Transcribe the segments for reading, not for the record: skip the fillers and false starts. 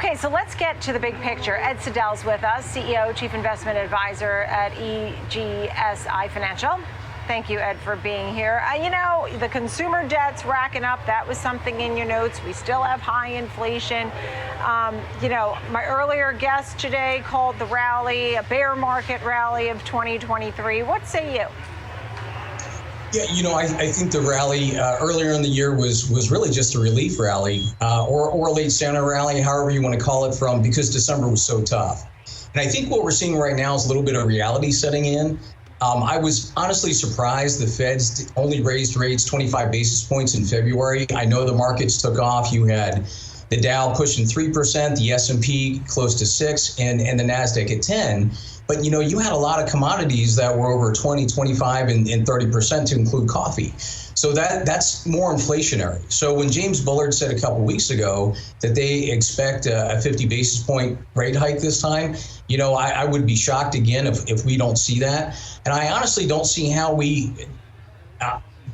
Okay, so let's get to the big picture. Ed Siddell's with us, CEO, Chief Investment Advisor at EGSI Financial. Thank you, Ed, for being here. You know, the consumer debt's racking up. That was something in your notes. We still have high inflation. You know, my earlier guest today called the rally a bear market rally of 2023. What say you? Yeah, you know, I think the rally earlier in the year was really just a relief rally or a late Santa rally, however you want to call it, because December was so tough. And I think what we're seeing right now is a little bit of reality setting in. I was honestly surprised the Feds only raised rates 25 basis points in February. I know the markets took off. You had the Dow pushing 3%, the S&P close to 6%, and the NASDAQ at 10%. But, you know, you had a lot of commodities that were over 20, 25, and 30% to include coffee. So that's more inflationary. So when James Bullard said a couple weeks ago that they expect a 50 basis point rate hike this time, you know, I would be shocked again if we don't see that. And I honestly don't see how we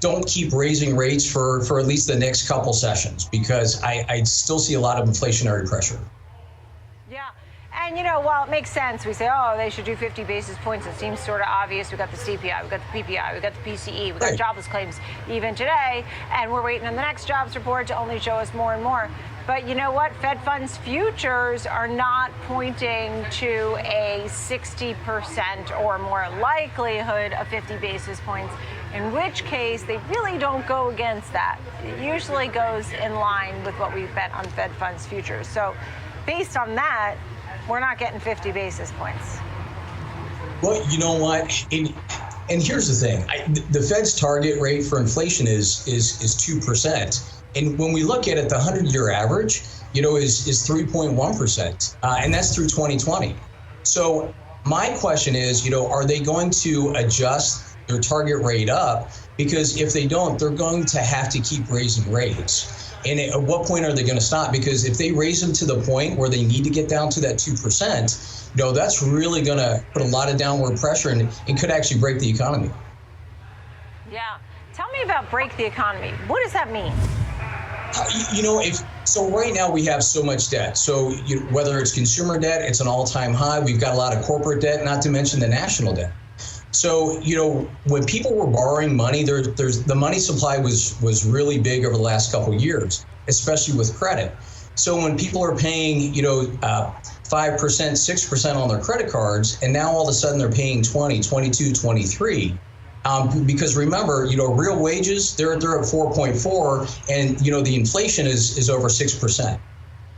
don't keep raising rates for at least the next couple sessions, because I still see a lot of inflationary pressure. Yeah. And, you know, while it makes sense, we say, oh, they should do 50 basis points. It seems sort of obvious. We've got the CPI, we've got the PPI, we've got the PCE, we've got jobless claims even today. And we're waiting on the next jobs report to only show us more and more. But you know what? Fed funds futures are not pointing to a 60% or more likelihood of 50 basis points, in which case they really don't go against that. It usually goes in line with what we've bet on Fed funds futures. So based on that, we're not getting 50 basis points. Well, you know what? And here's the thing. The Fed's target rate for inflation is 2%. And when we look at it, the 100-year average, you know, is 3.1%. And that's through 2020. So my question is, you know, are they going to adjust their target rate up? Because if they don't, they're going to have to keep raising rates. And at what point are they going to stop? Because if they raise them to the point where they need to get down to that 2%, you know, that's really going to put a lot of downward pressure and it could actually break the economy. Yeah. Tell me about break the economy. What does that mean? You know, so right now we have so much debt. So whether it's consumer debt, it's an all-time high. We've got a lot of corporate debt, not to mention the national debt. So, you know, when people were borrowing money, the money supply was really big over the last couple of years, especially with credit. So when people are paying, you know, 5%, 6% on their credit cards, and now all of a sudden they're paying 20, 22, 23. Because remember, you know, real wages, they're at 4.4, and, you know, the inflation is over 6%.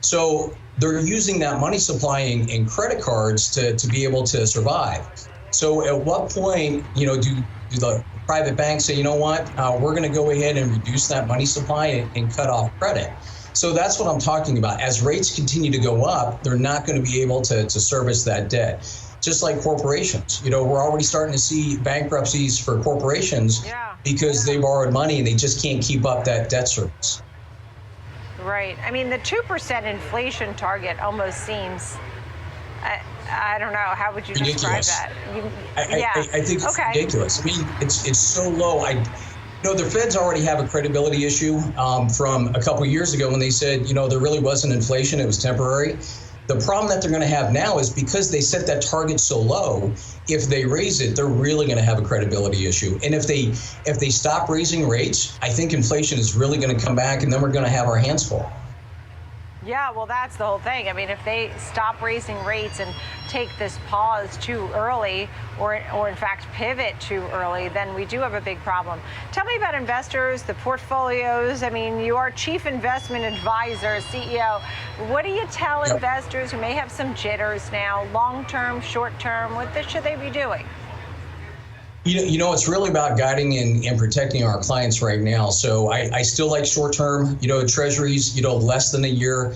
So they're using that money supply in credit cards to be able to survive. So at what point, you know, do the private banks say, you know what, we're going to go ahead and reduce that money supply and cut off credit? So that's what I'm talking about. As rates continue to go up, they're not going to be able to service that debt. Just like corporations, you know, we're already starting to see bankruptcies for corporations because they borrowed money and they just can't keep up that debt service. Right. I mean, the 2% inflation target almost seems, I don't know, how would you describe that? I think it's ridiculous. I mean, it's so low. You know, the Feds already have a credibility issue from a couple of years ago when they said, you know, there really wasn't inflation, it was temporary. The problem that they're going to have now is because they set that target so low, if they raise it, they're really going to have a credibility issue. And if they stop raising rates, I think inflation is really going to come back, and then we're going to have our hands full. Yeah, well, that's the whole thing. I mean, if they stop raising rates and take this pause too early, or in fact pivot too early, then we do have a big problem. Tell me about investors, the portfolios. I mean, you are Chief Investment Advisor, CEO. What do you tell investors who may have some jitters now, long-term, short-term? What should they be doing? You know, it's really about guiding and protecting our clients right now. So I still like short-term, you know, treasuries, you know, less than a year,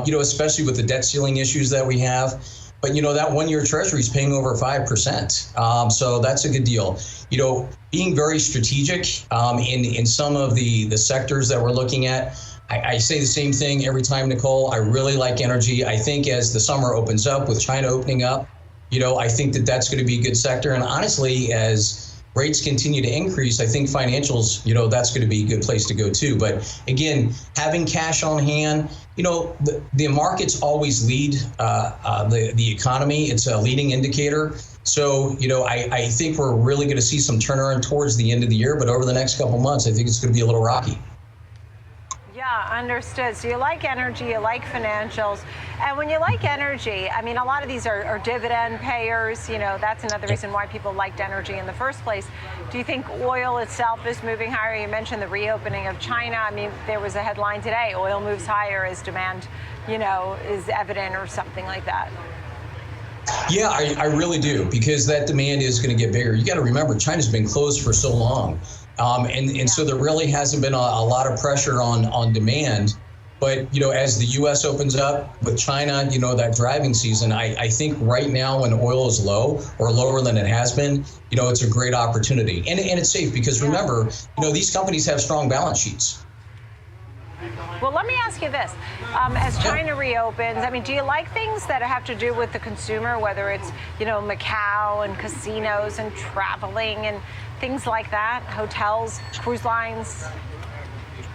you know, especially with the debt ceiling issues that we have. But, you know, that one-year treasury is paying over 5%. So that's a good deal. You know, being very strategic in some of the sectors that we're looking at. I say the same thing every time, Nicole. I really like energy. I think as the summer opens up with China opening up, you know, I think that that's going to be a good sector. And honestly, as rates continue to increase, I think financials, that's going to be a good place to go too. But again, having cash on hand, the markets always lead the economy. It's a leading indicator. So, I think we're really going to see some turnaround towards the end of the year, but over the next couple months, I think it's going to be a little rocky. Yeah, understood. So you like energy, you like financials. And when you like energy, I mean, a lot of these are dividend payers. That's another reason why people liked energy in the first place. Do you think oil itself is moving higher? You mentioned the reopening of China. I mean, there was a headline today, oil moves higher as demand, is evident or something like that. Yeah, I really do, because that demand is going to get bigger. You got to remember, China's been closed for so long. So there really hasn't been a lot of pressure on demand. But, as the U.S. opens up with China, that driving season, I think right now when oil is low or lower than it has been, it's a great opportunity. And it's safe because remember, these companies have strong balance sheets. Well, let me ask you this. As China reopens, I mean, do you like things that have to do with the consumer, whether it's, Macau and casinos and traveling and things like that, hotels, cruise lines?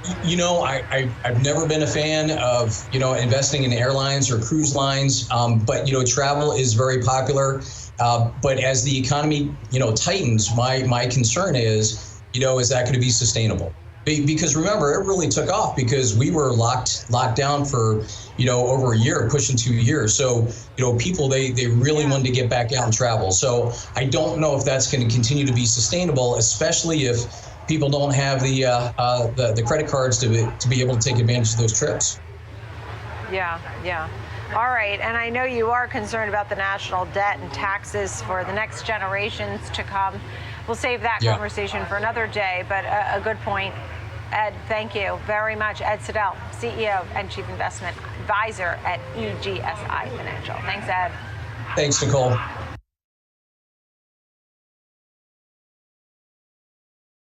I've never been a fan of, investing in airlines or cruise lines, but, travel is very popular. But as the economy, tightens, my concern is that going to be sustainable? Because remember, it really took off because we were locked down for, over a year, pushing 2 years. So, people, they really wanted to get back out and travel. So I don't know if that's going to continue to be sustainable, especially if people don't have the credit cards to be able to take advantage of those trips. Yeah. All right. And I know you are concerned about the national debt and taxes for the next generations to come. We'll save that conversation for another day, but a good point. Ed, thank you very much. Ed Siddell, CEO and Chief Investment Advisor at EGSI Financial. Thanks, Ed. Thanks, Nicole.